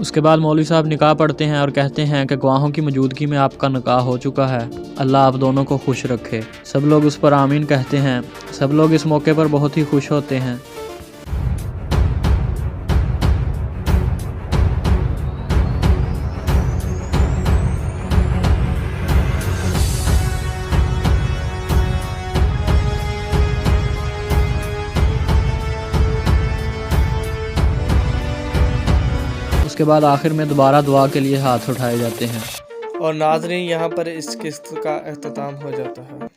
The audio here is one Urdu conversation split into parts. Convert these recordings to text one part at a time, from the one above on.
اس کے بعد مولوی صاحب نکاح پڑھتے ہیں اور کہتے ہیں کہ گواہوں کی موجودگی میں آپ کا نکاح ہو چکا ہے، اللہ آپ دونوں کو خوش رکھے۔ سب لوگ اس پر آمین کہتے ہیں۔ سب لوگ اس موقع پر بہت ہی خوش ہوتے ہیں۔ اس کے بعد آخر میں دوبارہ دعا کے لیے ہاتھ اٹھائے جاتے ہیں۔ اور ناظرین، یہاں پر اس قسط کا اختتام ہو جاتا ہے۔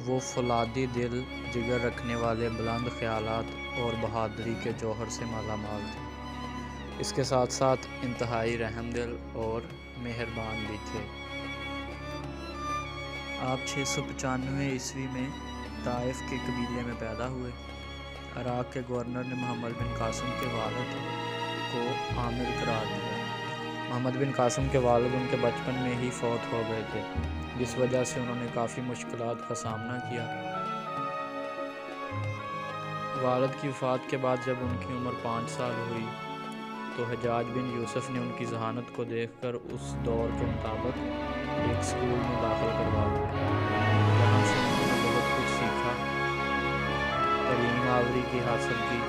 وہ فولادی دل، جگر رکھنے والے بلند خیالات اور بہادری کے جوہر سے مالا مال تھے۔ اس کے ساتھ ساتھ انتہائی رحم دل اور مہربان بھی تھے۔ آپ 695 عیسوی میں طائف کے قبیلے میں پیدا ہوئے۔ عراق کے گورنر نے محمد بن قاسم کے والد کو عامر قرار دیا۔ محمد بن قاسم کے والد ان کے بچپن میں ہی فوت ہو گئے تھے، جس وجہ سے انہوں نے کافی مشکلات کا سامنا کیا۔ والد کی وفات کے بعد جب ان کی عمر 5 سال ہوئی تو حجاج بن یوسف نے ان کی ذہانت کو دیکھ کر اس دور کے مطابق ایک اسکول میں داخل کروا دیا۔ یہاں سے انہوں نے بہت کچھ سیکھا، تعلیم آوری کی حاصل کی۔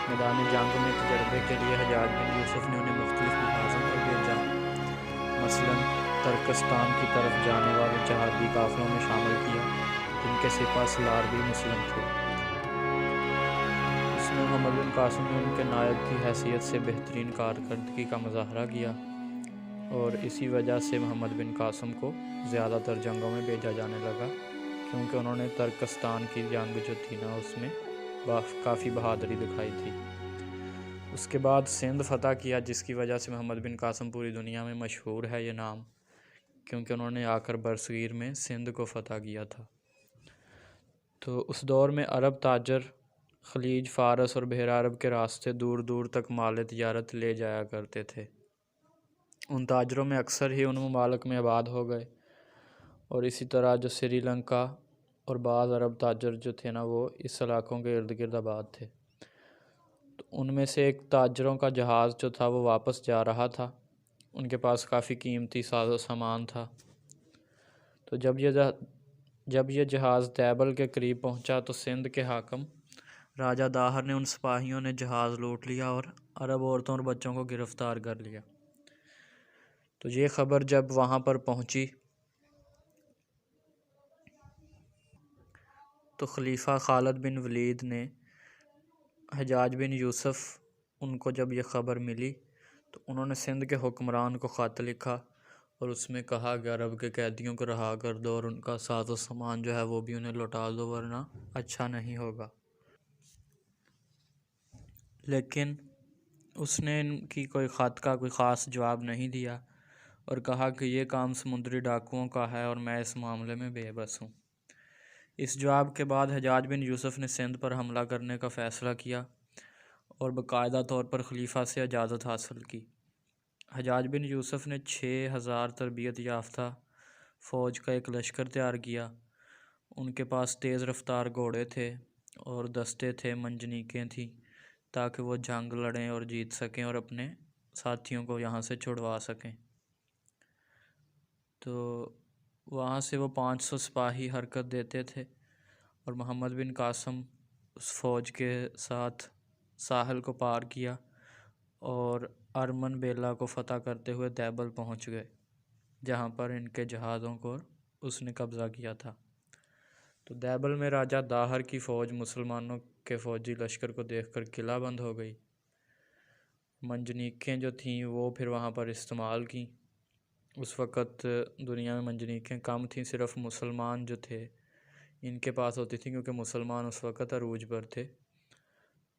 میدان جنگ میں تجربے کے لیے حجاج بن یوسف نے انہیں مختلف محاذوں پر بھیجا، مثلاً ترکستان کی طرف جانے والے جہادی قافلوں میں شامل کیا، جن کے سپہ سالار بھی مسلم تھے۔ اس میں محمد بن قاسم نے ان کے نائب کی حیثیت سے بہترین کارکردگی کا مظاہرہ کیا، اور اسی وجہ سے محمد بن قاسم کو زیادہ تر جنگوں میں بھیجا جانے لگا، کیونکہ انہوں نے ترکستان کی جنگ جو تھی نا، اس میں کافی بہادری دکھائی تھی۔ اس کے بعد سندھ فتح کیا، جس کی وجہ سے محمد بن قاسم پوری دنیا میں مشہور ہے یہ نام، کیونکہ انہوں نے آ کر برصغیر میں سندھ کو فتح کیا تھا۔ تو اس دور میں عرب تاجر خلیج فارس اور بحر عرب کے راستے دور دور تک مال تجارت لے جایا کرتے تھے۔ ان تاجروں میں اکثر ہی ان ممالک میں آباد ہو گئے، اور اسی طرح جو سری لنکا اور بعض عرب تاجر جو تھے نا، وہ اس علاقوں کے ارد گرد آباد تھے۔ تو ان میں سے ایک تاجروں کا جہاز جو تھا وہ واپس جا رہا تھا، ان کے پاس کافی قیمتی ساز و سامان تھا۔ تو جب یہ جہاز دیبل کے قریب پہنچا تو سندھ کے حاکم راجہ داہر نے ان سپاہیوں نے جہاز لوٹ لیا اور عرب عورتوں اور بچوں کو گرفتار کر لیا۔ تو یہ خبر جب وہاں پر پہنچی تو خلیفہ خالد بن ولید نے حجاج بن یوسف ان کو جب یہ خبر ملی تو انہوں نے سندھ کے حکمران کو خط لکھا اور اس میں کہا کہ عرب کے قیدیوں کو رہا کر دو اور ان کا ساز و سامان جو ہے وہ بھی انہیں لوٹا دو، ورنہ اچھا نہیں ہوگا۔ لیکن اس نے ان کی کوئی خط کا کوئی خاص جواب نہیں دیا اور کہا کہ یہ کام سمندری ڈاکوؤں کا ہے اور میں اس معاملے میں بے بس ہوں۔ اس جواب کے بعد حجاج بن یوسف نے سندھ پر حملہ کرنے کا فیصلہ کیا اور باقاعدہ طور پر خلیفہ سے اجازت حاصل کی۔ حجاج بن یوسف نے 6000 تربیت یافتہ فوج کا ایک لشکر تیار کیا۔ ان کے پاس تیز رفتار گھوڑے تھے اور دستے تھے، منجنیقیں تھیں، تاکہ وہ جنگ لڑیں اور جیت سکیں اور اپنے ساتھیوں کو یہاں سے چھڑوا سکیں۔ تو وہاں سے وہ 500 سپاہی حرکت دیتے تھے اور محمد بن قاسم اس فوج کے ساتھ ساحل کو پار کیا اور ارمن بیلا کو فتح کرتے ہوئے دیبل پہنچ گئے، جہاں پر ان کے جہازوں کو اس نے قبضہ کیا تھا۔ تو دیبل میں راجہ داہر کی فوج مسلمانوں کے فوجی لشکر کو دیکھ کر قلعہ بند ہو گئی۔ منجنیقیں جو تھیں وہ پھر وہاں پر استعمال کیں۔ اس وقت دنیا میں منجنیقیں کم تھیں، صرف مسلمان جو تھے ان کے پاس ہوتی تھیں، کیونکہ مسلمان اس وقت عروج پر تھے،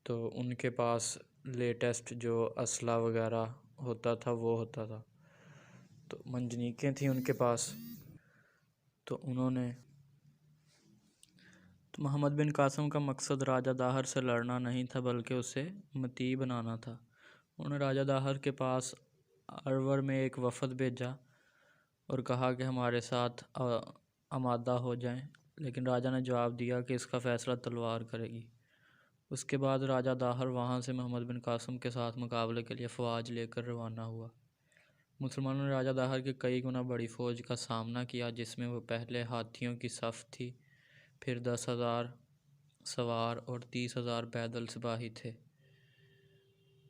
تو ان کے پاس لیٹسٹ جو اسلحہ وغیرہ ہوتا تھا وہ ہوتا تھا، تو منجنیقیں تھیں ان کے پاس، تو محمد بن قاسم کا مقصد راجہ داہر سے لڑنا نہیں تھا بلکہ اسے مطیع بنانا تھا۔ انہوں نے راجہ داہر کے پاس ارور میں ایک وفد بھیجا اور کہا کہ ہمارے ساتھ آمادہ ہو جائیں، لیکن راجہ نے جواب دیا کہ اس کا فیصلہ تلوار کرے گی۔ اس کے بعد راجہ داہر وہاں سے محمد بن قاسم کے ساتھ مقابلے کے لیے فوج لے کر روانہ ہوا۔ مسلمانوں نے راجہ داہر کی کئی گنا بڑی فوج کا سامنا کیا، جس میں وہ پہلے ہاتھیوں کی صف تھی، پھر 10,000 سوار اور 30,000 پیدل سپاہی تھے۔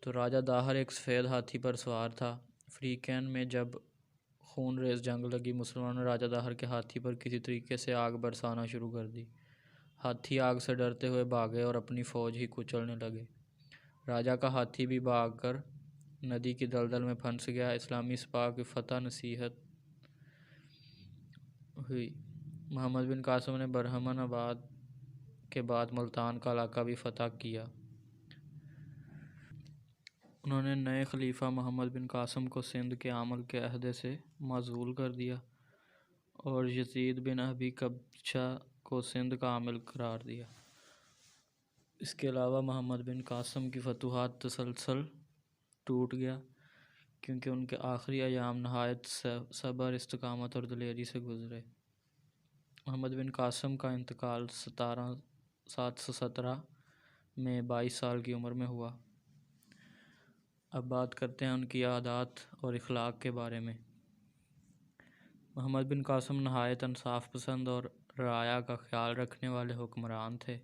تو راجہ داہر ایک سفید ہاتھی پر سوار تھا۔ فریقین میں جب خون ریز جنگ لگی، مسلمانوں نے راجہ داہر کے ہاتھی پر کسی طریقے سے آگ برسانا شروع کر دی۔ ہاتھی آگ سے ڈرتے ہوئے بھاگے اور اپنی فوج ہی کچلنے لگے۔ راجہ کا ہاتھی بھی بھاگ کر ندی کی دلدل میں پھنس گیا۔ اسلامی سپاہ کی فتح نصیحت ہوئی۔ محمد بن قاسم نے برہمن آباد کے بعد ملتان کا علاقہ بھی فتح کیا۔ انہوں نے نئے خلیفہ محمد بن قاسم کو سندھ کے عامل کے عہدے سے معزول کر دیا اور یزید بن ابی قبشہ کو سندھ کا عامل قرار دیا۔ اس کے علاوہ محمد بن قاسم کی فتوحات تسلسل ٹوٹ گیا، کیونکہ ان کے آخری ایام نہایت صبر، استقامت اور دلیری سے گزرے۔ محمد بن قاسم کا انتقال 717 میں 22 سال کی عمر میں ہوا۔ اب بات کرتے ہیں ان کی عادات اور اخلاق کے بارے میں۔ محمد بن قاسم نہایت انصاف پسند اور رعایا کا خیال رکھنے والے حکمران تھے۔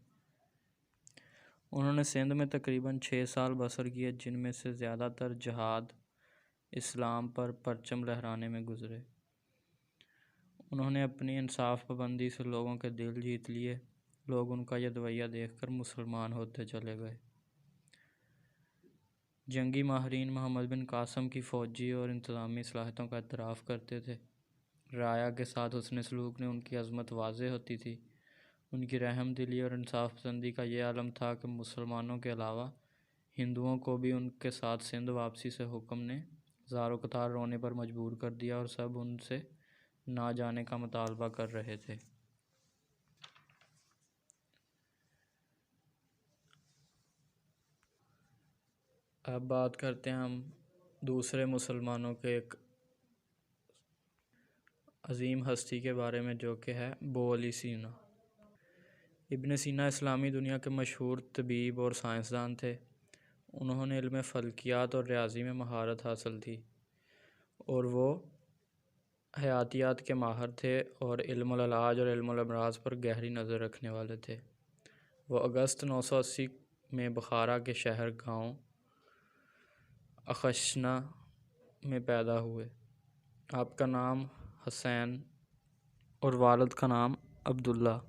انہوں نے سندھ میں تقریباً 6 سال بسر کیے، جن میں سے زیادہ تر جہاد اسلام پر پرچم لہرانے میں گزرے۔ انہوں نے اپنی انصاف پابندی سے لوگوں کے دل جیت لیے۔ لوگ ان کا یہ رویہ دیکھ کر مسلمان ہوتے چلے گئے۔ جنگی ماہرین محمد بن قاسم کی فوجی اور انتظامی صلاحیتوں کا اعتراف کرتے تھے۔ رعایا کے ساتھ حسن سلوک نے ان کی عظمت واضح ہوتی تھی۔ ان کی رحم دلی اور انصاف پسندی کا یہ عالم تھا کہ مسلمانوں کے علاوہ ہندوؤں کو بھی ان کے ساتھ سندھ واپسی سے حکم نے زار و قطار رونے پر مجبور کر دیا اور سب ان سے نہ جانے کا مطالبہ کر رہے تھے۔ اب بات کرتے ہیں ہم دوسرے مسلمانوں کے ایک عظیم ہستی کے بارے میں، جو کہ ہے ابو علی سینا۔ ابن سینا اسلامی دنیا کے مشہور طبیب اور سائنسدان تھے۔ انہوں نے علم فلکیات اور ریاضی میں مہارت حاصل تھی اور وہ حیاتیات کے ماہر تھے اور علم العلاج اور علم الامراض پر گہری نظر رکھنے والے تھے۔ وہ اگست 980 میں بخارا کے شہر گاؤں اخشنا میں پیدا ہوئے۔ آپ کا نام حسین اور والد کا نام عبداللہ۔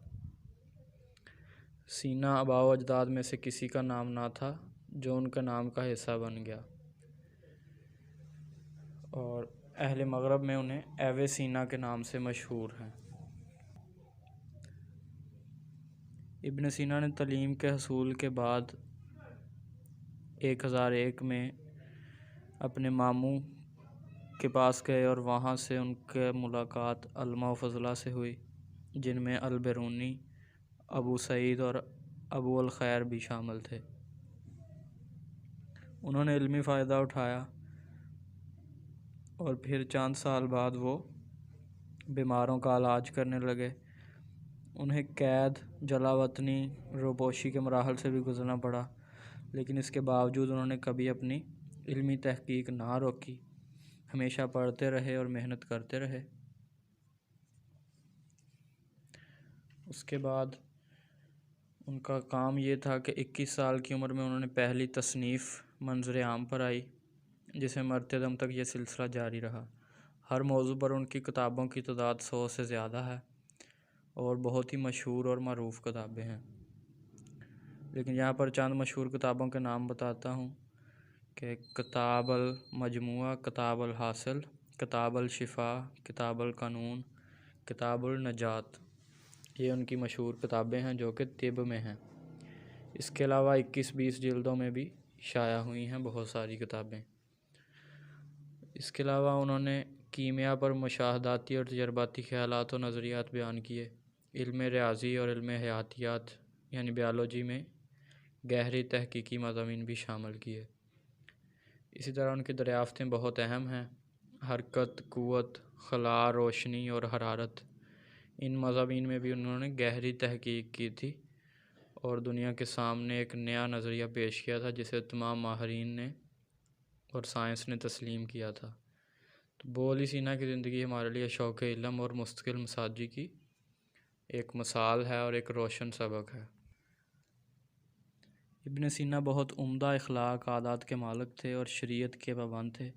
سینا آباء و اجداد میں سے کسی کا نام نہ تھا جو ان کا نام کا حصہ بن گیا، اور اہل مغرب میں انہیں ایوے سینا کے نام سے مشہور ہیں۔ ابن سینا نے تعلیم کے حصول کے بعد 1001 میں اپنے ماموں کے پاس گئے اور وہاں سے ان کے ملاقات علماء و فضلاء سے ہوئی، جن میں البیرونی، ابو سعید اور ابو الخیر بھی شامل تھے۔ انہوں نے علمی فائدہ اٹھایا اور پھر چند سال بعد وہ بیماروں کا علاج کرنے لگے۔ انہیں قید، جلا وطنی، روپوشی کے مراحل سے بھی گزرنا پڑا، لیکن اس کے باوجود انہوں نے کبھی اپنی علمی تحقیق نہ روکی، ہمیشہ پڑھتے رہے اور محنت کرتے رہے۔ اس کے بعد ان کا کام یہ تھا کہ 21 سال کی عمر میں انہوں نے پہلی تصنیف منظر عام پر آئی، جسے مرتے دم تک یہ سلسلہ جاری رہا۔ ہر موضوع پر ان کی کتابوں کی تعداد 100 سے زیادہ ہے اور بہت ہی مشہور اور معروف کتابیں ہیں، لیکن یہاں پر چند مشہور کتابوں کے نام بتاتا ہوں کہ کتاب المجموعہ، کتاب الحاصل، کتاب الشفاء، کتاب القانون، کتاب النجات، یہ ان کی مشہور کتابیں ہیں جو کہ طب میں ہیں۔ اس کے علاوہ 21-20 جلدوں میں بھی شائع ہوئی ہیں بہت ساری کتابیں۔ اس کے علاوہ انہوں نے کیمیا پر مشاہداتی اور تجرباتی خیالات و نظریات بیان کیے۔ علم ریاضی اور علم حیاتیات یعنی بیالوجی میں گہری تحقیقی مضامین بھی شامل کیے۔ اسی طرح ان کی دریافتیں بہت اہم ہیں۔ حرکت، قوت، خلا، روشنی اور حرارت، ان مضامین میں بھی انہوں نے گہری تحقیق کی تھی اور دنیا کے سامنے ایک نیا نظریہ پیش کیا تھا جسے تمام ماہرین نے اور سائنس نے تسلیم کیا تھا۔ تو بولی سینا کی زندگی ہمارے لیے شوق علم اور مستقل مساجی کی ایک مثال ہے اور ایک روشن سبق ہے۔ ابن سینا بہت عمدہ اخلاق عادات کے مالک تھے اور شریعت کے پابند تھے۔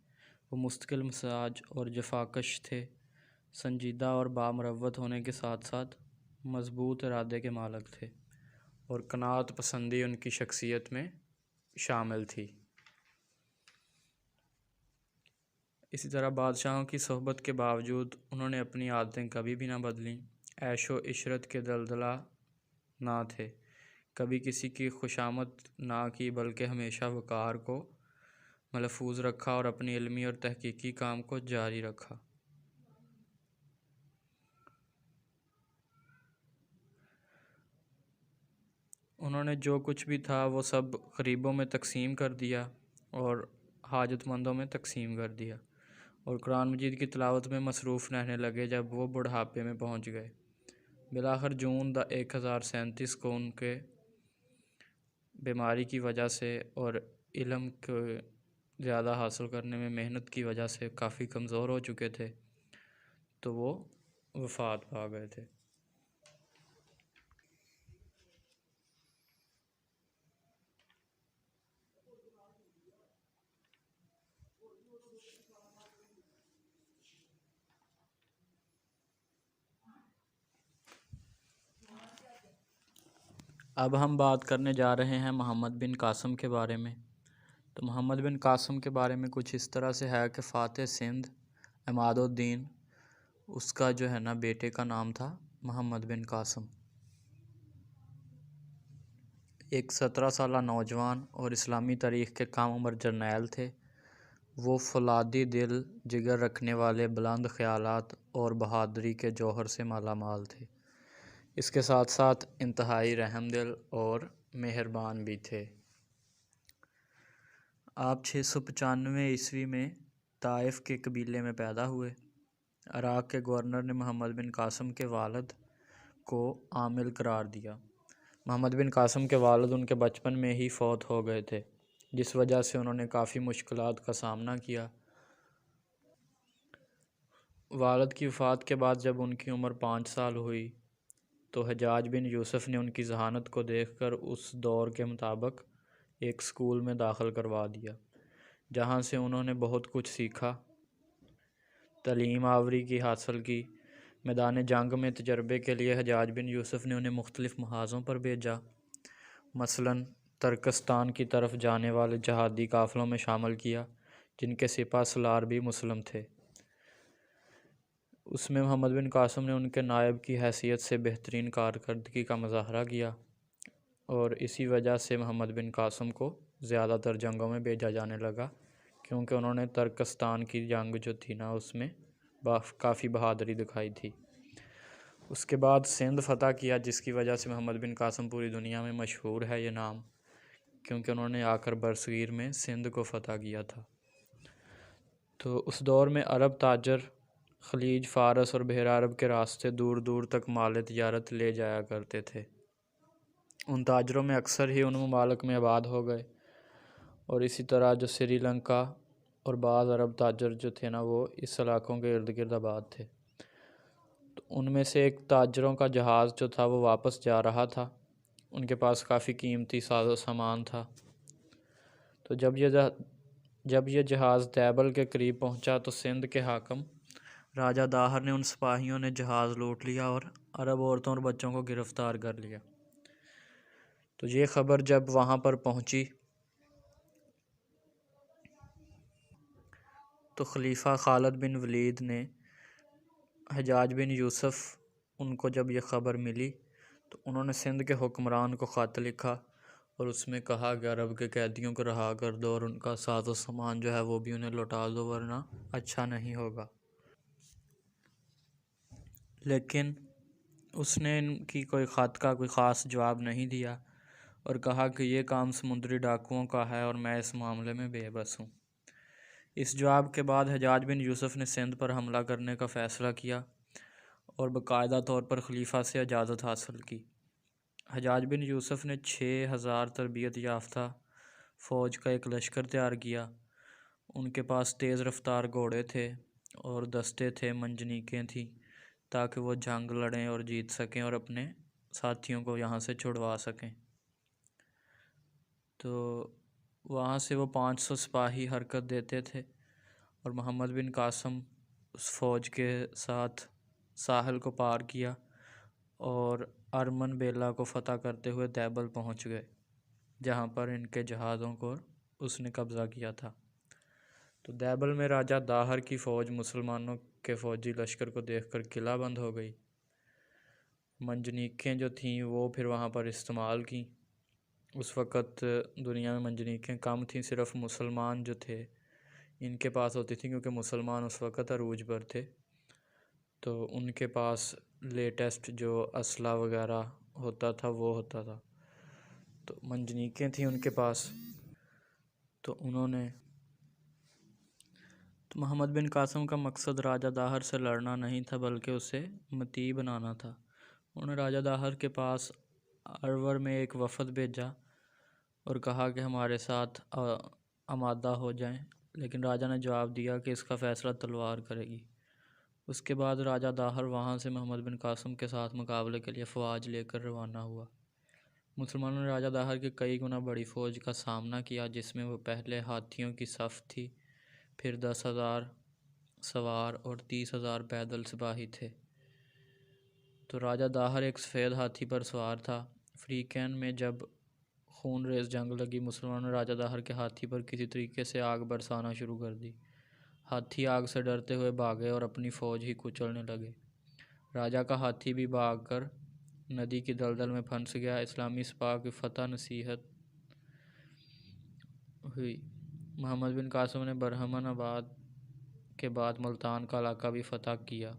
وہ مستقل مزاج اور جفاکش تھے، سنجیدہ اور بامروت ہونے کے ساتھ ساتھ مضبوط ارادے کے مالک تھے، اور قناعت پسندی ان کی شخصیت میں شامل تھی۔ اسی طرح بادشاہوں کی صحبت کے باوجود انہوں نے اپنی عادتیں کبھی بھی نہ بدلیں۔ عیش و عشرت کے دلدلہ نہ تھے، کبھی کسی کی خوشامد نہ کی، بلکہ ہمیشہ وقار کو محفوظ رکھا اور اپنی علمی اور تحقیقی کام کو جاری رکھا۔ انہوں نے جو کچھ بھی تھا وہ سب غریبوں میں تقسیم کر دیا اور حاجت مندوں میں تقسیم کر دیا، اور قرآن مجید کی تلاوت میں مصروف رہنے لگے جب وہ بڑھاپے میں پہنچ گئے۔ بالآخر جون 1037 کو ان کے بیماری کی وجہ سے اور علم کو زیادہ حاصل کرنے میں محنت کی وجہ سے کافی کمزور ہو چکے تھے، تو وہ وفات پا گئے تھے۔ اب ہم بات کرنے جا رہے ہیں محمد بن قاسم کے بارے میں۔ تو محمد بن قاسم کے بارے میں کچھ اس طرح سے ہے کہ فاتح سندھ عماد الدین، اس کا جو ہے نا بیٹے کا نام تھا محمد بن قاسم۔ ایک 17 سالہ نوجوان اور اسلامی تاریخ کے کم عمر جرنیل تھے۔ وہ فولادی دل، جگر رکھنے والے، بلند خیالات اور بہادری کے جوہر سے مالا مال تھے۔ اس کے ساتھ ساتھ انتہائی رحم دل اور مہربان بھی تھے۔ آپ 695 میں طائف کے قبیلے میں پیدا ہوئے۔ عراق کے گورنر نے محمد بن قاسم کے والد کو عامل قرار دیا۔ محمد بن قاسم کے والد ان کے بچپن میں ہی فوت ہو گئے تھے، جس وجہ سے انہوں نے کافی مشکلات کا سامنا کیا۔ والد کی وفات کے بعد جب ان کی عمر 5 سال ہوئی تو حجاج بن یوسف نے ان کی ذہانت کو دیکھ کر اس دور کے مطابق ایک اسکول میں داخل کروا دیا، جہاں سے انہوں نے بہت کچھ سیکھا، تعلیم آوری کی حاصل کی۔ میدان جنگ میں تجربے کے لیے حجاج بن یوسف نے انہیں مختلف محاذوں پر بھیجا، مثلاً ترکستان کی طرف جانے والے جہادی قافلوں میں شامل کیا، جن کے سپہ سالار بھی مسلم تھے۔ اس میں محمد بن قاسم نے ان کے نائب کی حیثیت سے بہترین کارکردگی کا مظاہرہ کیا، اور اسی وجہ سے محمد بن قاسم کو زیادہ تر جنگوں میں بھیجا جانے لگا، کیونکہ انہوں نے ترکستان کی جنگ جو تھی نا اس میں کافی بہادری دکھائی تھی۔ اس کے بعد سندھ فتح کیا، جس کی وجہ سے محمد بن قاسم پوری دنیا میں مشہور ہے یہ نام، کیونکہ انہوں نے آ کر برصغیر میں سندھ کو فتح کیا تھا۔ تو اس دور میں عرب تاجر خلیج فارس اور بحر عرب کے راستے دور دور تک مال تجارت لے جایا کرتے تھے۔ ان تاجروں میں اکثر ہی ان ممالک میں آباد ہو گئے، اور اسی طرح جو سری لنکا اور بعض عرب تاجر جو تھے نا وہ اس علاقوں کے ارد گرد آباد تھے۔ تو ان میں سے ایک تاجروں کا جہاز جو تھا وہ واپس جا رہا تھا، ان کے پاس کافی قیمتی ساز و سامان تھا۔ تو جب یہ جہاز دیبل کے قریب پہنچا تو سندھ کے حاکم راجہ داہر نے ان سپاہیوں نے جہاز لوٹ لیا اور عرب عورتوں اور بچوں کو گرفتار کر لیا۔ تو یہ خبر جب وہاں پر پہنچی تو خلیفہ خالد بن ولید نے حجاج بن یوسف ان کو جب یہ خبر ملی تو انہوں نے سندھ کے حکمران کو خط لکھا اور اس میں کہا کہ عرب کے قیدیوں کو رہا کر دو اور ان کا ساز و سامان جو ہے وہ بھی انہیں لوٹا دو ورنہ اچھا نہیں ہوگا۔ لیکن اس نے ان کی کوئی خط کا کوئی خاص جواب نہیں دیا اور کہا کہ یہ کام سمندری ڈاکوؤں کا ہے اور میں اس معاملے میں بے بس ہوں۔ اس جواب کے بعد حجاج بن یوسف نے سندھ پر حملہ کرنے کا فیصلہ کیا اور باقاعدہ طور پر خلیفہ سے اجازت حاصل کی۔ حجاج بن یوسف نے 6000 تربیت یافتہ فوج کا ایک لشکر تیار کیا۔ ان کے پاس تیز رفتار گھوڑے تھے اور دستے تھے، منجنیقیں تھیں، تاکہ وہ جنگ لڑیں اور جیت سکیں اور اپنے ساتھیوں کو یہاں سے چھڑوا سکیں۔ تو وہاں سے وہ 500 سپاہی حرکت دیتے تھے اور محمد بن قاسم اس فوج کے ساتھ ساحل کو پار کیا اور ارمن بیلا کو فتح کرتے ہوئے دیبل پہنچ گئے، جہاں پر ان کے جہازوں کو اس نے قبضہ کیا تھا۔ تو دیبل میں راجہ داہر کی فوج مسلمانوں کے فوجی لشکر کو دیکھ کر قلعہ بند ہو گئی۔ منجنیقیں جو تھیں وہ پھر وہاں پر استعمال کیں۔ اس وقت دنیا میں منجنیقیں کم تھیں، صرف مسلمان جو تھے ان کے پاس ہوتی تھیں، کیونکہ مسلمان اس وقت عروج پر تھے، تو ان کے پاس لیٹسٹ جو اسلحہ وغیرہ ہوتا تھا وہ ہوتا تھا، تو منجنیقیں تھیں ان کے پاس۔ تو محمد بن قاسم کا مقصد راجہ داہر سے لڑنا نہیں تھا بلکہ اسے مطیع بنانا تھا۔ انہوں نے راجہ داہر کے پاس ارور میں ایک وفد بھیجا اور کہا کہ ہمارے ساتھ آمادہ ہو جائیں، لیکن راجہ نے جواب دیا کہ اس کا فیصلہ تلوار کرے گی۔ اس کے بعد راجہ داہر وہاں سے محمد بن قاسم کے ساتھ مقابلے کے لیے فوج لے کر روانہ ہوا۔ مسلمانوں نے راجہ داہر کی کئی گنا بڑی فوج کا سامنا کیا، جس میں وہ پہلے ہاتھیوں کی صف تھی، پھر 10,000 سوار اور 30,000 پیدل سپاہی تھے۔ تو راجہ داہر ایک سفید ہاتھی پر سوار تھا۔ فریقین میں جب خون ریز جنگ لگی، مسلمانوں نے راجہ داہر کے ہاتھی پر کسی طریقے سے آگ برسانا شروع کر دی۔ ہاتھی آگ سے ڈرتے ہوئے بھاگے اور اپنی فوج ہی کچلنے لگے۔ راجہ کا ہاتھی بھی بھاگ کر ندی کی دلدل میں پھنس گیا۔ اسلامی سپاہ کی فتح نصیحت ہوئی۔ محمد بن قاسم نے برہمن آباد کے بعد ملتان کا علاقہ بھی فتح کیا۔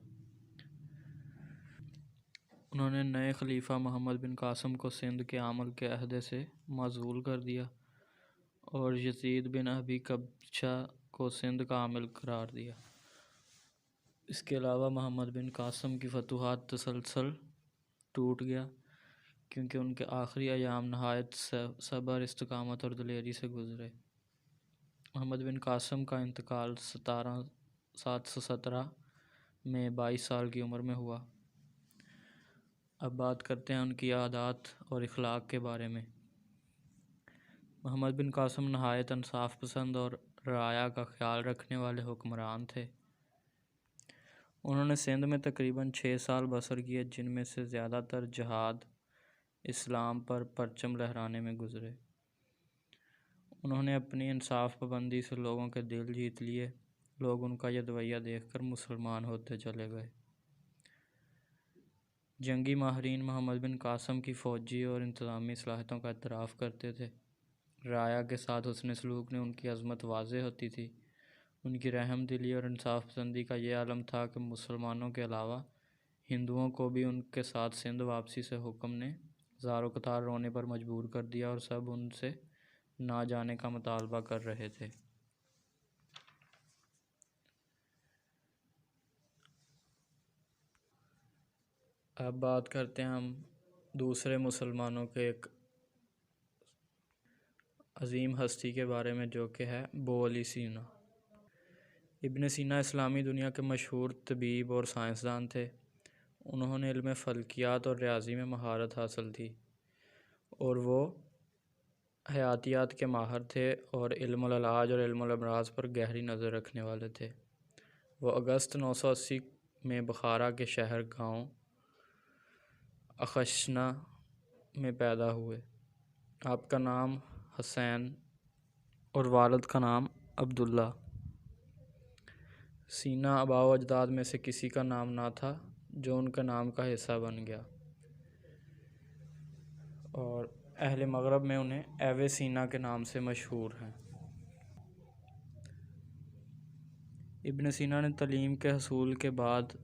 انہوں نے نئے خلیفہ محمد بن قاسم کو سندھ کے عامل کے عہدے سے معزول کر دیا اور یزید بن ابی قبشہ کو سندھ کا عامل قرار دیا۔ اس کے علاوہ محمد بن قاسم کی فتوحات تسلسل ٹوٹ گیا، کیونکہ ان کے آخری ایام نہایت صبر، استقامت اور دلیری سے گزرے۔ محمد بن قاسم کا انتقال 717 میں 22 سال کی عمر میں ہوا۔ اب بات کرتے ہیں ان کی عادات اور اخلاق کے بارے میں۔ محمد بن قاسم نہایت انصاف پسند اور رعایا کا خیال رکھنے والے حکمران تھے۔ انہوں نے سندھ میں تقریباً 6 سال بسر کیے، جن میں سے زیادہ تر جہاد اسلام پر پرچم لہرانے میں گزرے۔ انہوں نے اپنی انصاف پابندی سے لوگوں کے دل جیت لیے۔ لوگ ان کا یہ رویہ دیکھ کر مسلمان ہوتے چلے گئے۔ جنگی ماہرین محمد بن قاسم کی فوجی اور انتظامی صلاحیتوں کا اعتراف کرتے تھے۔ رعایا کے ساتھ حسن سلوک نے ان کی عظمت واضح ہوتی تھی۔ ان کی رحم دلی اور انصاف پسندی کا یہ عالم تھا کہ مسلمانوں کے علاوہ ہندوؤں کو بھی ان کے ساتھ سندھ واپسی سے حکم نے زار و قطار رونے پر مجبور کر دیا اور سب ان سے نہ جانے کا مطالبہ کر رہے تھے۔ اب بات کرتے ہیں ہم دوسرے مسلمانوں کے ایک عظیم ہستی کے بارے میں، جو کہ ہے ابو علی سینا۔ ابن سینا اسلامی دنیا کے مشہور طبیب اور سائنسدان تھے۔ انہوں نے علم فلکیات اور ریاضی میں مہارت حاصل تھی اور وہ حیاتیات کے ماہر تھے اور علم العلاج اور علم الامراض پر گہری نظر رکھنے والے تھے۔ وہ اگست 980 میں بخارا کے شہر گاؤں اخشنا میں پیدا ہوئے۔ آپ کا نام حسین اور والد کا نام عبداللہ۔ سینا آباء و اجداد میں سے کسی کا نام نہ تھا جو ان کے نام کا حصہ بن گیا، اور اہل مغرب میں انہیں ایویسینا کے نام سے مشہور ہیں۔ ابن سینا نے تعلیم کے حصول کے بعد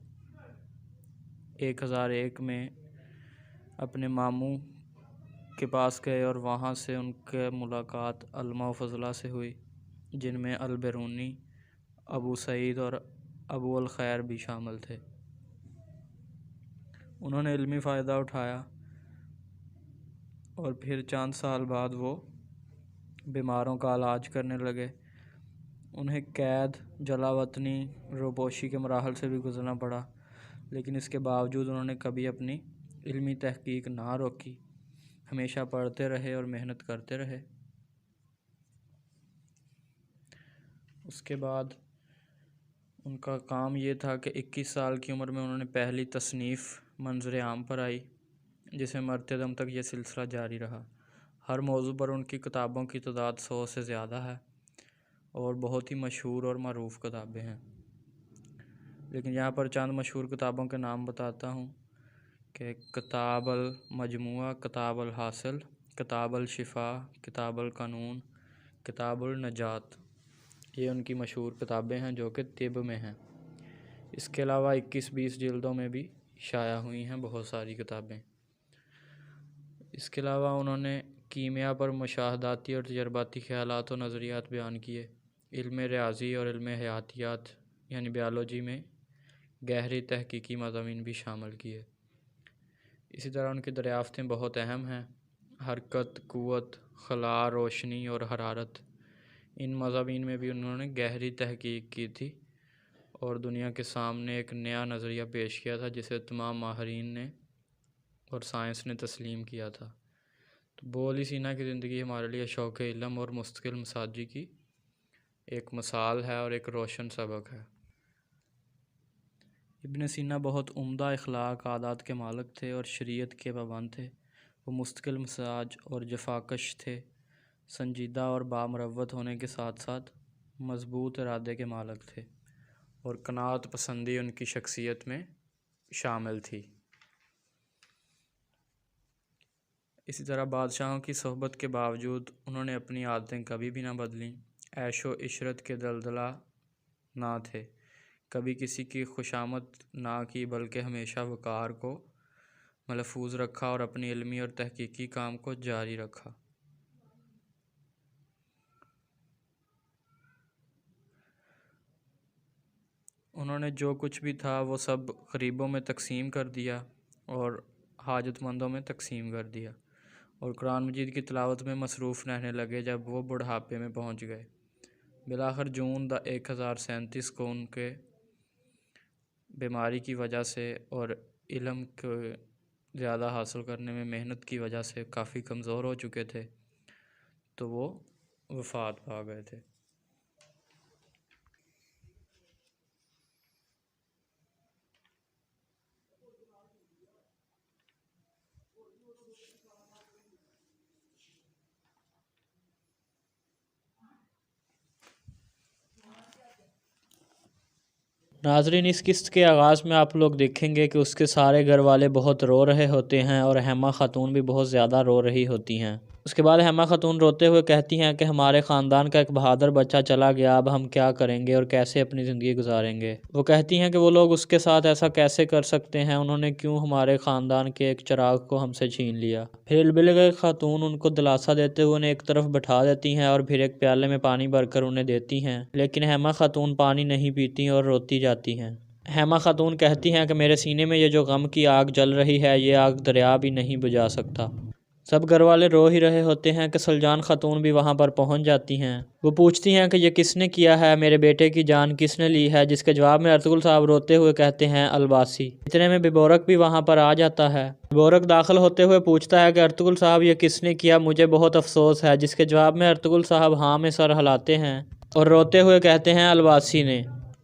1001 میں اپنے ماموں کے پاس گئے اور وہاں سے ان کے ملاقات علماء و فضلاء سے ہوئی، جن میں البیرونی، ابو سعید اور ابو الخیر بھی شامل تھے۔ انہوں نے علمی فائدہ اٹھایا اور پھر چند سال بعد وہ بیماروں کا علاج کرنے لگے۔ انہیں قید، جلا وطنی، روپوشی کے مراحل سے بھی گزرنا پڑا، لیکن اس کے باوجود انہوں نے کبھی اپنی علمی تحقیق نہ روکی، ہمیشہ پڑھتے رہے اور محنت کرتے رہے۔ اس کے بعد ان کا کام یہ تھا کہ 21 سال کی عمر میں انہوں نے پہلی تصنیف منظر عام پر آئی، جسے مرتے دم تک یہ سلسلہ جاری رہا۔ ہر موضوع پر ان کی کتابوں کی تعداد 100 سے زیادہ ہے اور بہت ہی مشہور اور معروف کتابیں ہیں، لیکن یہاں پر چند مشہور کتابوں کے نام بتاتا ہوں کہ کتاب المجموعہ، کتاب الحاصل، کتاب الشفاء، کتاب القانون، کتاب النجات، یہ ان کی مشہور کتابیں ہیں جو کہ طب میں ہیں۔ اس کے علاوہ 21-20 جلدوں میں بھی شائع ہوئی ہیں بہت ساری کتابیں۔ اس کے علاوہ انہوں نے کیمیا پر مشاہداتی اور تجرباتی خیالات و نظریات بیان کیے، علم ریاضی اور علم حیاتیات یعنی بیالوجی میں گہری تحقیقی مضامین بھی شامل کیے۔ اسی طرح ان کی دریافتیں بہت اہم ہیں، حرکت، قوت، خلا، روشنی اور حرارت، ان مضامین میں بھی انہوں نے گہری تحقیق کی تھی اور دنیا کے سامنے ایک نیا نظریہ پیش کیا تھا جسے تمام ماہرین نے اور سائنس نے تسلیم کیا تھا۔ تو ابو علی سینا کی زندگی ہمارے لیے شوق علم اور مستقل مساجی کی ایک مثال ہے اور ایک روشن سبق ہے۔ ابن سینا بہت عمدہ اخلاق عادات کے مالک تھے اور شریعت کے پابند تھے۔ وہ مستقل مزاج اور جفاکش تھے، سنجیدہ اور بامروت ہونے کے ساتھ ساتھ مضبوط ارادے کے مالک تھے، اور قناعت پسندی ان کی شخصیت میں شامل تھی۔ اسی طرح بادشاہوں کی صحبت کے باوجود انہوں نے اپنی عادتیں کبھی بھی نہ بدلیں، عیش و عشرت کے دلدلہ نہ تھے، کبھی کسی کی خوشامد نہ کی، بلکہ ہمیشہ وقار کو محفوظ رکھا اور اپنی علمی اور تحقیقی کام کو جاری رکھا۔ انہوں نے جو کچھ بھی تھا وہ سب غریبوں میں تقسیم کر دیا اور حاجت مندوں میں تقسیم کر دیا، اور قرآن مجید کی تلاوت میں مصروف رہنے لگے جب وہ بڑھاپے میں پہنچ گئے۔ بالآخر جون 1037 کو ان کے بیماری کی وجہ سے اور علم کو زیادہ حاصل کرنے میں محنت کی وجہ سے کافی کمزور ہو چکے تھے، تو وہ وفات پا گئے تھے۔ ناظرین، اس قسط کے آغاز میں آپ لوگ دیکھیں گے کہ اس کے سارے گھر والے بہت رو رہے ہوتے ہیں اور حیمہ خاتون بھی بہت زیادہ رو رہی ہوتی ہیں۔ اس کے بعد حیمہ خاتون روتے ہوئے کہتی ہیں کہ ہمارے خاندان کا ایک بہادر بچہ چلا گیا، اب ہم کیا کریں گے اور کیسے اپنی زندگی گزاریں گے۔ وہ کہتی ہیں کہ وہ لوگ اس کے ساتھ ایسا کیسے کر سکتے ہیں، انہوں نے کیوں ہمارے خاندان کے ایک چراغ کو ہم سے چھین لیا۔ پھر البلغ خاتون ان کو دلاسا دیتے ہوئے انہیں ایک طرف بٹھا دیتی ہیں اور پھر ایک پیالے میں پانی بھر کر انہیں دیتی ہیں، لیکن حیمہ خاتون پانی نہیں پیتی اور روتی جاتی ہیں۔ حیمہ خاتون کہتی ہیں کہ میرے سینے میں یہ جو غم کی آگ جل رہی ہے، یہ آگ دریا بھی نہیں بجھا سکتا۔ سب گھر والے رو ہی رہے ہوتے ہیں کہ سلجان خاتون بھی وہاں پر پہنچ جاتی ہیں۔ وہ پوچھتی ہیں کہ یہ کس نے کیا ہے، میرے بیٹے کی جان کس نے لی ہے، جس کے جواب میں ارطغرل صاحب روتے ہوئے کہتے ہیں الباسی۔ اتنے میں بیبورک بھی وہاں پر آ جاتا ہے۔ بیبورک داخل ہوتے ہوئے پوچھتا ہے کہ ارطغرل صاحب یہ کس نے کیا، مجھے بہت افسوس ہے، جس کے جواب میں ارطغرل صاحب ہاں میں سر ہلاتے ہیں اور روتے ہوئے کہتے ہیں الباسی نے۔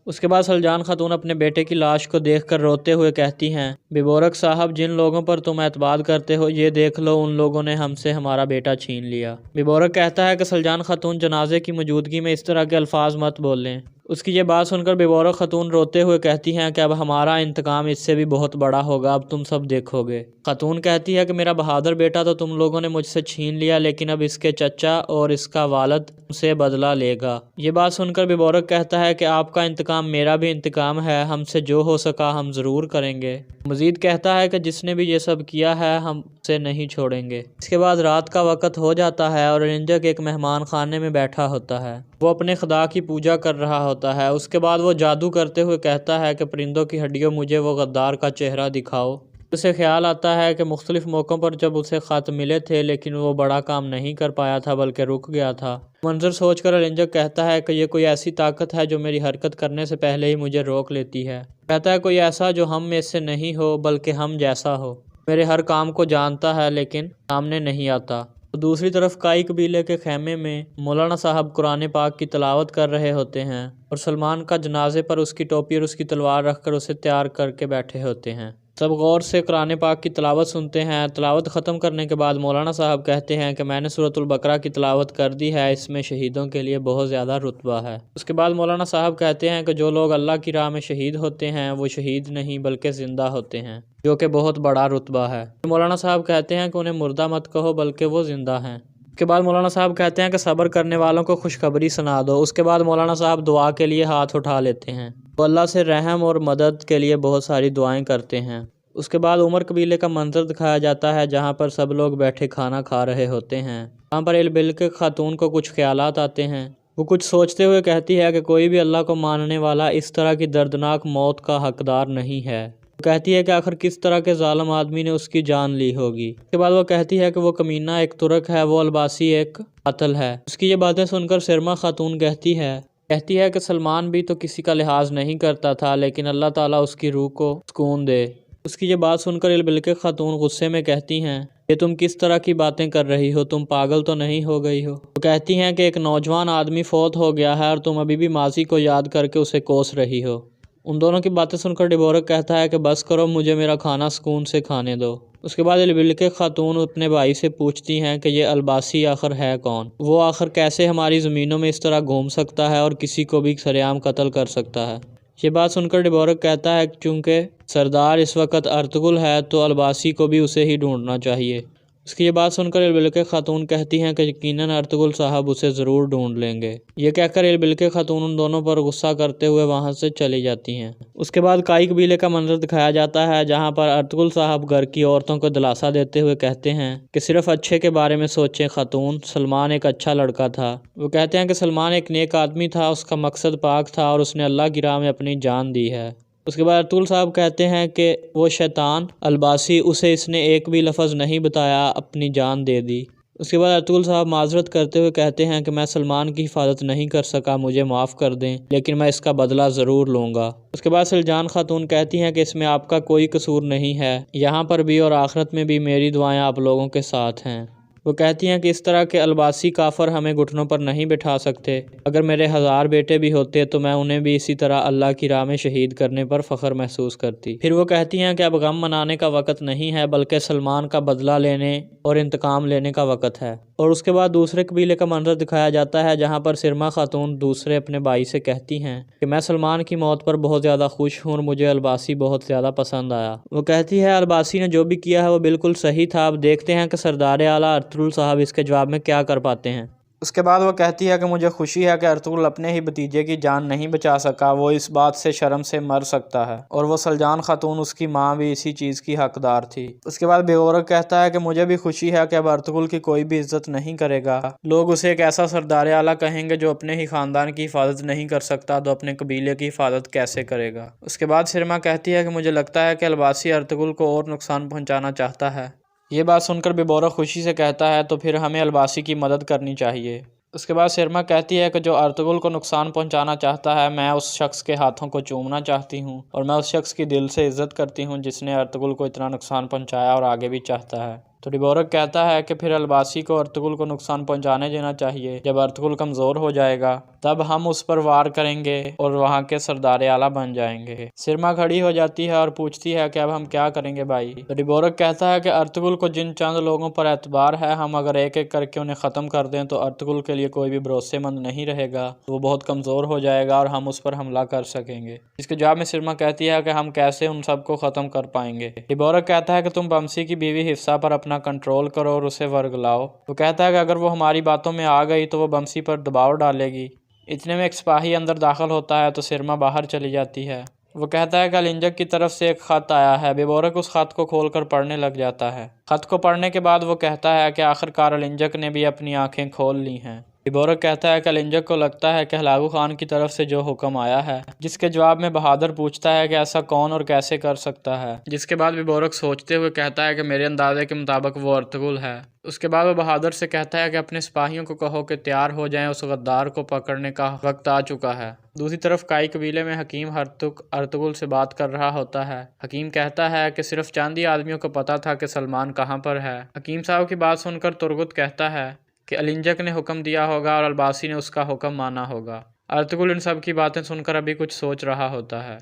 اس کے بعد سلجان خاتون اپنے بیٹے کی لاش کو دیکھ کر روتے ہوئے کہتی ہیں بیبورک صاحب، جن لوگوں پر تم اعتماد کرتے ہو، یہ دیکھ لو ان لوگوں نے ہم سے ہمارا بیٹا چھین لیا۔ بیبورک کہتا ہے کہ سلجان خاتون، جنازے کی موجودگی میں اس طرح کے الفاظ مت بولیں۔ اس کی یہ بات سن کر بیبورق خاتون روتے ہوئے کہتی ہیں کہ اب ہمارا انتقام اس سے بھی بہت بڑا ہوگا، اب تم سب دیکھو گے۔ خاتون کہتی ہے کہ میرا بہادر بیٹا تو تم لوگوں نے مجھ سے چھین لیا، لیکن اب اس کے چچا اور اس کا والد تم سے بدلہ لے گا۔ یہ بات سن کر بیبورق کہتا ہے کہ آپ کا انتقام میرا بھی انتقام ہے، ہم سے جو ہو سکا ہم ضرور کریں گے۔ مزید کہتا ہے کہ جس نے بھی یہ سب کیا ہے ہم اسے نہیں چھوڑیں گے۔ اس کے بعد رات کا وقت ہو جاتا ہے اور رینجک ایک مہمان خانے میں بیٹھا ہوتا ہے، وہ اپنے خدا کی پوجا کر رہا ہوتا ہے۔ اس کے بعد وہ جادو کرتے ہوئے کہتا ہے کہ پرندوں کی ہڈیوں مجھے وہ غدار کا چہرہ دکھاؤ۔ اسے خیال آتا ہے کہ مختلف موقعوں پر جب اسے خط ملے تھے لیکن وہ بڑا کام نہیں کر پایا تھا بلکہ رک گیا تھا۔ منظر سوچ کر رینجک کہتا ہے کہ یہ کوئی ایسی طاقت ہے جو میری حرکت کرنے سے پہلے ہی مجھے روک لیتی ہے۔ کہتا ہے کوئی ایسا جو ہم میں سے نہیں ہو بلکہ ہم جیسا ہو، میرے ہر کام کو جانتا ہے لیکن سامنے نہیں آتا۔ دوسری طرف کائی قبیلے کے خیمے میں مولانا صاحب قرآن پاک کی تلاوت کر رہے ہوتے ہیں اور سلمان کا جنازے پر اس کی ٹوپی اور اس کی تلوار رکھ کر اسے تیار کر کے بیٹھے ہوتے ہیں۔ سب غور سے قرآن پاک کی تلاوت سنتے ہیں۔ تلاوت ختم کرنے کے بعد مولانا صاحب کہتے ہیں کہ میں نے سورۃ البقرہ کی تلاوت کر دی ہے، اس میں شہیدوں کے لیے بہت زیادہ رتبہ ہے۔ اس کے بعد مولانا صاحب کہتے ہیں کہ جو لوگ اللہ کی راہ میں شہید ہوتے ہیں وہ شہید نہیں بلکہ زندہ ہوتے ہیں، جو کہ بہت بڑا رتبہ ہے۔ مولانا صاحب کہتے ہیں کہ انہیں مردہ مت کہو بلکہ وہ زندہ ہیں۔ اس کے بعد مولانا صاحب کہتے ہیں کہ صبر کرنے والوں کو خوشخبری سنا دو۔ اس کے بعد مولانا صاحب دعا کے لیے ہاتھ اٹھا لیتے ہیں، وہ اللہ سے رحم اور مدد کے لیے بہت ساری دعائیں کرتے ہیں۔ اس کے بعد عمر قبیلے کا منظر دکھایا جاتا ہے جہاں پر سب لوگ بیٹھے کھانا کھا رہے ہوتے ہیں۔ وہاں پر البلک خاتون کو کچھ خیالات آتے ہیں، وہ کچھ سوچتے ہوئے کہتی ہے کہ کوئی بھی اللہ کو ماننے والا اس طرح کی دردناک موت کا حقدار نہیں ہے۔ وہ کہتی ہے کہ آخر کس طرح کے ظالم آدمی نے اس کی جان لی ہوگی۔ اس کے بعد وہ کہتی ہے کہ وہ کمینہ ایک ترک ہے، وہ الباسی ایک قاتل ہے۔ اس کی یہ باتیں سن کر سرما خاتون کہتی ہے کہ سلمان بھی تو کسی کا لحاظ نہیں کرتا تھا، لیکن اللہ تعالیٰ اس کی روح کو سکون دے۔ اس کی یہ بات سن کر البلک خاتون غصے میں کہتی ہیں کہ تم کس طرح کی باتیں کر رہی ہو، تم پاگل تو نہیں ہو گئی ہو؟ وہ کہتی ہیں کہ ایک نوجوان آدمی فوت ہو گیا ہے اور تم ابھی بھی ماضی کو یاد کر کے اسے کوس رہی ہو۔ ان دونوں کی باتیں سن کر بیبورق کہتا ہے کہ بس کرو، مجھے میرا کھانا سکون سے کھانے دو۔ اس کے بعد البلک خاتون اپنے بھائی سے پوچھتی ہیں کہ یہ الباسی آخر ہے کون؟ وہ آخر کیسے ہماری زمینوں میں اس طرح گھوم سکتا ہے اور کسی کو بھی سرعام قتل کر سکتا ہے؟ یہ بات سن کر بیبورق کہتا ہے کہ چونکہ سردار اس وقت ارطغرل ہے تو الباسی کو بھی اسے ہی ڈھونڈنا چاہیے۔ اس کی یہ بات سن کر البلک خاتون کہتی ہیں کہ یقیناً ارطغرل صاحب اسے ضرور ڈھونڈ لیں گے۔ یہ کہہ کر البلک خاتون ان دونوں پر غصہ کرتے ہوئے وہاں سے چلی جاتی ہیں۔ اس کے بعد کائی قبیلے کا منظر دکھایا جاتا ہے جہاں پر ارطغرل صاحب گھر کی عورتوں کو دلاسا دیتے ہوئے کہتے ہیں کہ صرف اچھے کے بارے میں سوچیں خاتون، سلمان ایک اچھا لڑکا تھا۔ وہ کہتے ہیں کہ سلمان ایک نیک آدمی تھا، اس کا مقصد پاک تھا اور اس نے اللہ کی راہ میں اپنی جان دی ہے۔ اس کے بعد ارطغرل صاحب کہتے ہیں کہ وہ شیطان الباسی، اسے اس نے ایک بھی لفظ نہیں بتایا، اپنی جان دے دی۔ اس کے بعد ارطغرل صاحب معذرت کرتے ہوئے کہتے ہیں کہ میں سلمان کی حفاظت نہیں کر سکا، مجھے معاف کر دیں، لیکن میں اس کا بدلہ ضرور لوں گا۔ اس کے بعد سلجان خاتون کہتی ہیں کہ اس میں آپ کا کوئی قصور نہیں ہے، یہاں پر بھی اور آخرت میں بھی میری دعائیں آپ لوگوں کے ساتھ ہیں۔ وہ کہتی ہیں کہ اس طرح کے الباسی کافر ہمیں گھٹنوں پر نہیں بٹھا سکتے، اگر میرے 1000 بیٹے بھی ہوتے تو میں انہیں بھی اسی طرح اللہ کی راہ میں شہید کرنے پر فخر محسوس کرتی۔ پھر وہ کہتی ہیں کہ اب غم منانے کا وقت نہیں ہے بلکہ سلمان کا بدلہ لینے اور انتقام لینے کا وقت ہے۔ اور اس کے بعد دوسرے قبیلے کا منظر دکھایا جاتا ہے جہاں پر سرما خاتون دوسرے اپنے بھائی سے کہتی ہیں کہ میں سلمان کی موت پر بہت زیادہ خوش ہوں اور مجھے الباسی بہت زیادہ پسند آیا۔ وہ کہتی ہے الباسی نے جو بھی کیا ہے وہ بالکل صحیح تھا، اب دیکھتے ہیں کہ سردار اعلیٰ ارطغرل صاحب اس کے جواب میں کیا کر پاتے ہیں۔ اس کے بعد وہ کہتی ہے کہ مجھے خوشی ہے کہ ارطغرل اپنے ہی بھتیجے کی جان نہیں بچا سکا، وہ اس بات سے شرم سے مر سکتا ہے، اور وہ سلجان خاتون اس کی ماں بھی اسی چیز کی حقدار تھی۔ اس کے بعد بیبورق کہتا ہے کہ مجھے بھی خوشی ہے کہ اب ارطغرل کی کوئی بھی عزت نہیں کرے گا، لوگ اسے ایک ایسا سردار اعلیٰ کہیں گے جو اپنے ہی خاندان کی حفاظت نہیں کر سکتا تو اپنے قبیلے کی حفاظت کیسے کرے گا۔ اس کے بعد سرما کہتی ہے کہ مجھے لگتا ہے کہ الباسی ارطغرل کو اور نقصان پہنچانا چاہتا ہے۔ یہ بات سن کر بیبورق خوشی سے کہتا ہے تو پھر ہمیں الباسی کی مدد کرنی چاہیے۔ اس کے بعد سرما کہتی ہے کہ جو ارطغرل کو نقصان پہنچانا چاہتا ہے میں اس شخص کے ہاتھوں کو چومنا چاہتی ہوں، اور میں اس شخص کی دل سے عزت کرتی ہوں جس نے ارطغرل کو اتنا نقصان پہنچایا اور آگے بھی چاہتا ہے۔ تو ڈیبورک کہتا ہے کہ پھر الباسی کو ارطغرل کو نقصان پہنچانے دینا چاہیے، جب ارطغرل کمزور ہو جائے گا تب ہم اس پر وار کریں گے اور وہاں کے سردار اعلیٰ بن جائیں گے۔ سرما کھڑی ہو جاتی ہے اور پوچھتی ہے کہ اب ہم کیا کریں گے بھائی؟ تو ڈیبورک کہتا ہے کہ ارطغرل کو جن چند لوگوں پر اعتبار ہے، ہم اگر ایک ایک کر کے انہیں ختم کر دیں تو ارطغرل کے لیے کوئی بھی بھروسے مند نہیں رہے گا، وہ بہت کمزور ہو جائے گا اور ہم اس پر حملہ کر سکیں گے۔ اس کے جواب میں سرما کہتی ہے کہ ہم کیسے ان سب کو ختم کر پائیں گے؟ ڈیبورک کہتا ہے کہ تم بمسی کی بیوی حفصہ پر اپنا کنٹرول کرو اور اسے ورگلاؤ۔ وہ کہتا ہے کہ اگر وہ ہماری باتوں میں آ گئی تو وہ بمسی پر دباؤ ڈالے گی۔ اتنے میں ایک سپاہی اندر داخل ہوتا ہے تو سرما باہر چلی جاتی ہے۔ وہ کہتا ہے کہ النجک کی طرف سے ایک خط آیا ہے۔ ڈیبورک اس خط کو کھول کر پڑھنے لگ جاتا ہے۔ خط کو پڑھنے کے بعد وہ کہتا ہے کہ آخرکار النجک نے بھی اپنی آنکھیں کھول لی ہیں۔ ڈیبورک کہتا ہے کہ النجک کو لگتا ہے کہ ہلاکو خان کی طرف سے جو حکم آیا ہے، جس کے جواب میں بہادر پوچھتا ہے کہ ایسا کون اور کیسے کر سکتا ہے، جس کے بعد ڈیبورک سوچتے ہوئے کہتا ہے کہ میرے اندازے کے مطابق وہ ارطغرل ہے۔ اس کے بعد وہ بہادر سے کہتا ہے کہ اپنے سپاہیوں کو کہو کہ تیار ہو جائیں، اس غدار کو پکڑنے کا وقت آ چکا ہے۔ دوسری طرف کائی قبیلے میں حکیم ہرتک ارطغرل سے بات کر رہا ہوتا ہے۔ حکیم کہتا ہے کہ صرف چند ہی آدمیوں کو پتا تھا کہ سلمان کہاں پر ہے۔ حکیم صاحب کی بات سن کر ترگت کہتا ہے کہ النجک نے حکم دیا ہوگا اور الباسی نے اس کا حکم مانا ہوگا۔ ارطغرل ان سب کی باتیں سن کر ابھی کچھ سوچ رہا ہوتا ہے۔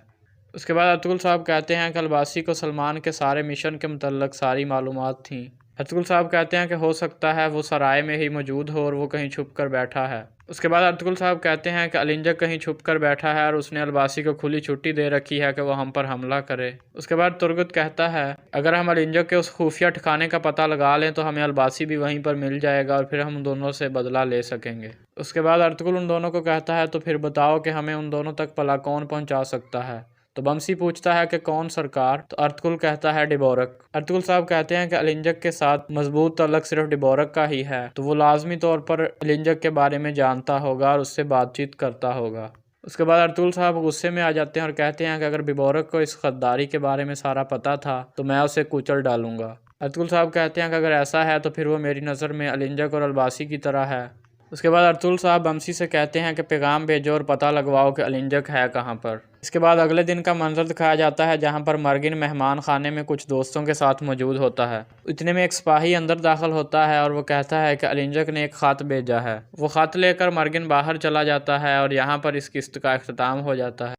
اس کے بعد ارطغرل صاحب کہتے ہیں کہ الباسی کو سلمان کے سارے مشن کے متعلق ساری معلومات تھیں۔ ارطغرل صاحب کہتے ہیں کہ ہو سکتا ہے وہ سرائے میں ہی موجود ہو اور وہ کہیں چھپ کر بیٹھا ہے۔ اس کے بعد ارطغرل صاحب کہتے ہیں کہ النجک کہیں چھپ کر بیٹھا ہے اور اس نے الباسی کو کھلی چھٹی دے رکھی ہے کہ وہ ہم پر حملہ کرے۔ اس کے بعد ترگت کہتا ہے اگر ہم النجک کے اس خفیہ ٹھکانے کا پتہ لگا لیں تو ہمیں الباسی بھی وہیں پر مل جائے گا اور پھر ہم دونوں سے بدلہ لے سکیں گے۔ اس کے بعد ارطغرل ان دونوں کو کہتا ہے تو پھر بتاؤ کہ ہمیں ان دونوں تک پلا کون پہنچا سکتا ہے؟ تو بمسی پوچھتا ہے کہ کون سرکار؟ تو ارطغرل کہتا ہے ڈیبورک۔ ارطغرل صاحب کہتے ہیں کہ النجک کے ساتھ مضبوط تعلق صرف ڈیبورک کا ہی ہے، تو وہ لازمی طور پر النجک کے بارے میں جانتا ہوگا اور اس سے بات چیت کرتا ہوگا۔ اس کے بعد ارطغرل صاحب غصے میں آ جاتے ہیں اور کہتے ہیں کہ اگر ڈیبورک کو اس غداری کے بارے میں سارا پتہ تھا تو میں اسے کچل ڈالوں گا۔ ارطغرل صاحب کہتے ہیں کہ اگر ایسا ہے تو پھر وہ میری نظر میں النجک اور الباسی کی طرح ہے۔ اس کے بعد ارطغرل صاحب بمسی سے کہتے ہیں کہ پیغام بھیجو اور پتہ لگواؤ کہ النجک ہے کہاں پر۔ اس کے بعد اگلے دن کا منظر دکھایا جاتا ہے جہاں پر مرگن مہمان خانے میں کچھ دوستوں کے ساتھ موجود ہوتا ہے۔ اتنے میں ایک سپاہی اندر داخل ہوتا ہے اور وہ کہتا ہے کہ النجک نے ایک خط بھیجا ہے۔ وہ خط لے کر مرگن باہر چلا جاتا ہے اور یہاں پر اس قسط کا اختتام ہو جاتا ہے۔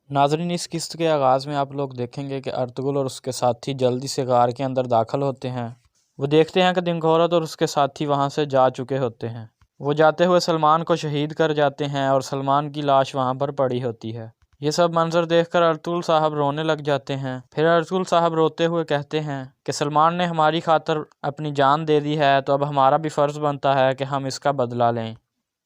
ناظرین، اس قسط کے آغاز میں آپ لوگ دیکھیں گے کہ ارطغرل اور اس کے ساتھی جلدی سے غار کے اندر داخل ہوتے ہیں۔ وہ دیکھتے ہیں کہ دنگھورت اور اس کے ساتھی وہاں سے جا چکے ہوتے ہیں۔ وہ جاتے ہوئے سلمان کو شہید کر جاتے ہیں اور سلمان کی لاش وہاں پر پڑی ہوتی ہے۔ یہ سب منظر دیکھ کر ارطغرل صاحب رونے لگ جاتے ہیں۔ پھر ارطغرل صاحب روتے ہوئے کہتے ہیں کہ سلمان نے ہماری خاطر اپنی جان دے دی ہے، تو اب ہمارا بھی فرض بنتا ہے کہ ہم اس کا بدلہ لیں۔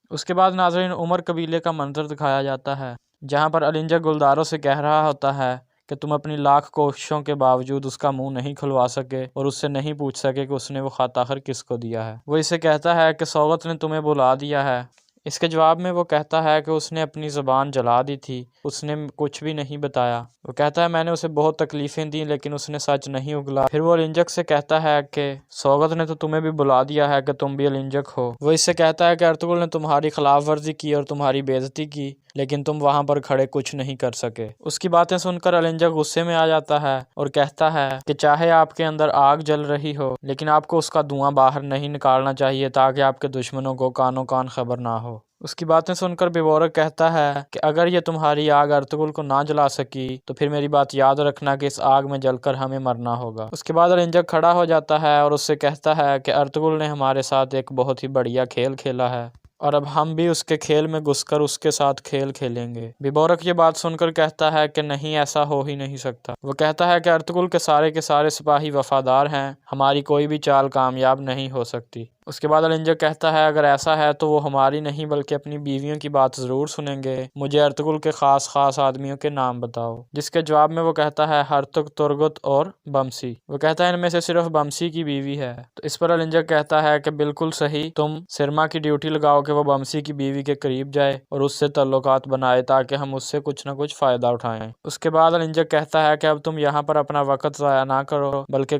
اس کے بعد ناظرین عمر قبیلے کا منظر دکھایا جاتا ہے جہاں پر النجک گلداروں سے کہہ رہا ہوتا ہے کہ تم اپنی لاکھ کوششوں کے باوجود اس کا منہ نہیں کھلوا سکے اور اس سے نہیں پوچھ سکے کہ اس نے وہ خط آخر کس کو دیا ہے۔ وہ اسے کہتا ہے کہ سوغت نے تمہیں بلا دیا ہے۔ اس کے جواب میں وہ کہتا ہے کہ اس نے اپنی زبان جلا دی تھی، اس نے کچھ بھی نہیں بتایا۔ وہ کہتا ہے میں نے اسے بہت تکلیفیں دیں لیکن اس نے سچ نہیں اگلا۔ پھر وہ النجک سے کہتا ہے کہ سوغت نے تو تمہیں بھی بلا دیا ہے کہ تم بھی النجک ہو۔ وہ اس سے کہتا ہے کہ ارطغرل نے تمہاری خلاف ورزی کی اور تمہاری بے عزتی کی، لیکن تم وہاں پر کھڑے کچھ نہیں کر سکے۔ اس کی باتیں سن کر النجک غصے میں آ جاتا ہے اور کہتا ہے کہ چاہے آپ کے اندر آگ جل رہی ہو لیکن آپ کو اس کا دھواں باہر نہیں نکالنا چاہیے تاکہ آپ کے دشمنوں کو کانوں کان خبر نہ ہو۔ اس کی باتیں سن کر ڈیبورک کہتا ہے کہ اگر یہ تمہاری آگ ارطغرل کو نہ جلا سکی تو پھر میری بات یاد رکھنا کہ اس آگ میں جل کر ہمیں مرنا ہوگا۔ اس کے بعد النجک کھڑا ہو جاتا ہے اور اس سے کہتا ہے کہ ارطغرل نے ہمارے ساتھ ایک بہت ہی بڑھیا کھیل کھیلا ہے اور اب ہم بھی اس کے کھیل میں گھس کر اس کے ساتھ کھیل کھیلیں گے۔ ڈیبورک یہ بات سن کر کہتا ہے کہ نہیں، ایسا ہو ہی نہیں سکتا۔ وہ کہتا ہے کہ ارطغرل کے سارے سپاہی وفادار ہیں، ہماری کوئی بھی چال کامیاب نہیں ہو سکتی۔ اس کے بعد النجک کہتا ہے اگر ایسا ہے تو وہ ہماری نہیں بلکہ اپنی بیویوں کی بات ضرور سنیں گے، مجھے ارطغرل کے خاص آدمیوں کے نام بتاؤ۔ جس کے جواب میں وہ کہتا ہے ہرتگ، ترگت اور بمسی۔ وہ کہتا ہے ان میں سے صرف بمسی کی بیوی ہے۔ تو اس پر النجک کہتا ہے کہ بالکل صحیح، تم سرما کی ڈیوٹی لگاؤ کہ وہ بمسی کی بیوی کے قریب جائے اور اس سے تعلقات بنائے تاکہ ہم اس سے کچھ نہ کچھ فائدہ اٹھائیں۔ اس کے بعد النجک کہتا ہے کہ اب تم یہاں پر اپنا وقت ضائع نہ کرو بلکہ